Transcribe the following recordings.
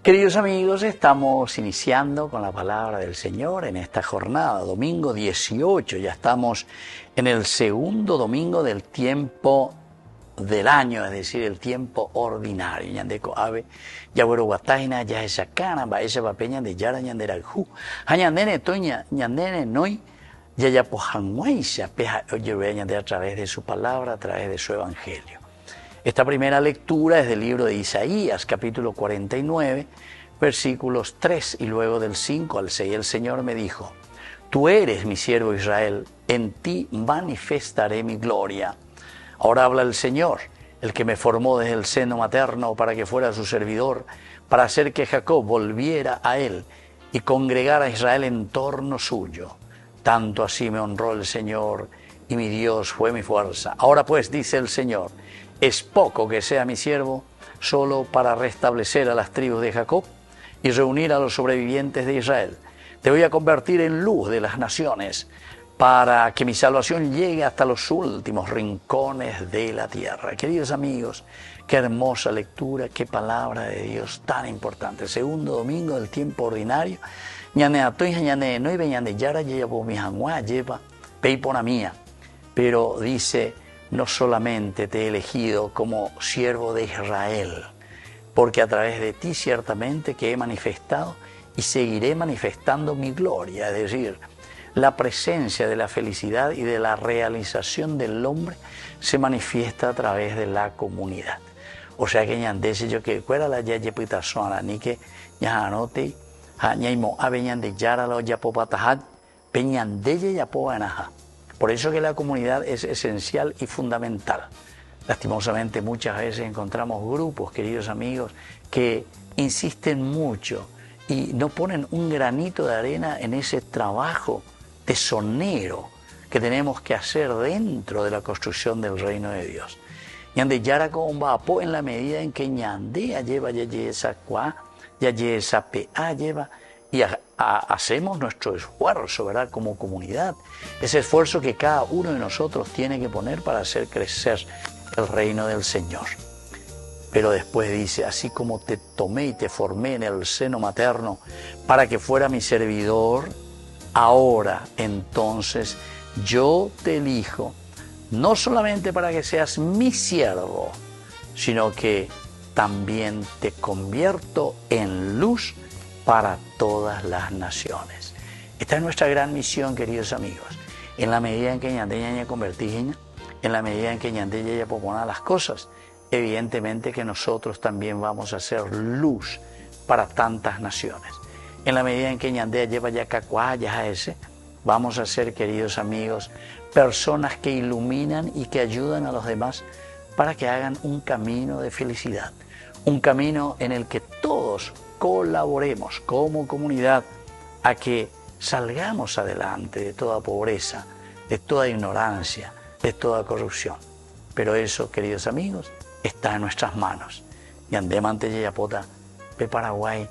Queridos amigos, estamos iniciando con la palabra del Señor en esta jornada, domingo 18. Ya estamos en el segundo domingo del tiempo del año, es decir, el tiempo ordinario. Ñandeko ave, yagüero guataina, ya esa cana, va esa papeña de yara ñanderajú. Hañandene toña, ñandene noy, ya ya pojanguaisa, peja oye a través de su palabra, a través de su evangelio. Esta primera lectura es del libro de Isaías, capítulo 49, versículos 3 y luego del 5 al 6. El Señor me dijo, tú eres mi siervo Israel, en ti manifestaré mi gloria. Ahora habla el Señor, el que me formó desde el seno materno para que fuera su servidor, para hacer que Jacob volviera a él y congregara a Israel en torno suyo. Tanto así me honró el Señor y mi Dios fue mi fuerza. Ahora pues, dice el Señor, ¿es poco que sea mi siervo solo para restablecer a las tribus de Jacob y reunir a los sobrevivientes de Israel? Te voy a convertir en luz de las naciones para que mi salvación llegue hasta los últimos rincones de la tierra. Queridos amigos, qué hermosa lectura, qué palabra de Dios tan importante. El segundo domingo del tiempo ordinario, pero dice, no solamente te he elegido como siervo de Israel, porque a través de ti ciertamente que he manifestado y seguiré manifestando mi gloria, es decir, la presencia de la felicidad y de la realización del hombre se manifiesta a través de la comunidad. O sea que ñandese yo que fuera la yaye pitasona ni que ñanote ñaimo aveñan de yara lo yapopatajat peñandeye yapoanaja. Por eso que la comunidad es esencial y fundamental. Lastimosamente muchas veces encontramos grupos, queridos amigos, que insisten mucho y no ponen un granito de arena en ese trabajo tesonero que tenemos que hacer dentro de la construcción del reino de Dios. Ñande yara combapo en la medida en que ñandea lleva yaye esa cuá, yaye esa pea lleva y hacemos nuestro esfuerzo, ¿verdad? Como comunidad, ese esfuerzo que cada uno de nosotros tiene que poner para hacer crecer el reino del Señor. Pero después dice, así como te tomé y te formé en el seno materno para que fuera mi servidor, ahora entonces yo te elijo, no solamente para que seas mi siervo, sino que también te convierto en luz para todas las naciones. Esta es nuestra gran misión, queridos amigos. En la medida en que ñandeña convertigiña, en la medida en que ñandeña ya propone las cosas, evidentemente que nosotros también vamos a ser luz para tantas naciones. En la medida en que ñandea lleva ya cacuayas a ese, vamos a ser, queridos amigos, personas que iluminan y que ayudan a los demás para que hagan un camino de felicidad, un camino en el que todos colaboremos como comunidad a que salgamos adelante de toda pobreza, de toda ignorancia, de toda corrupción. Pero eso, queridos amigos, está en nuestras manos. Yandemante Yapota, pe Paraguay,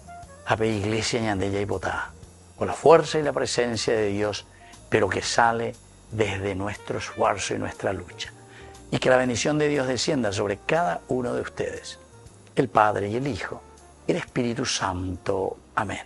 a pe Iglesia Yande Yapota, con la fuerza y la presencia de Dios, pero que sale desde nuestro esfuerzo y nuestra lucha. Y que la bendición de Dios descienda sobre cada uno de ustedes, el Padre y el Hijo, el Espíritu Santo. Amén.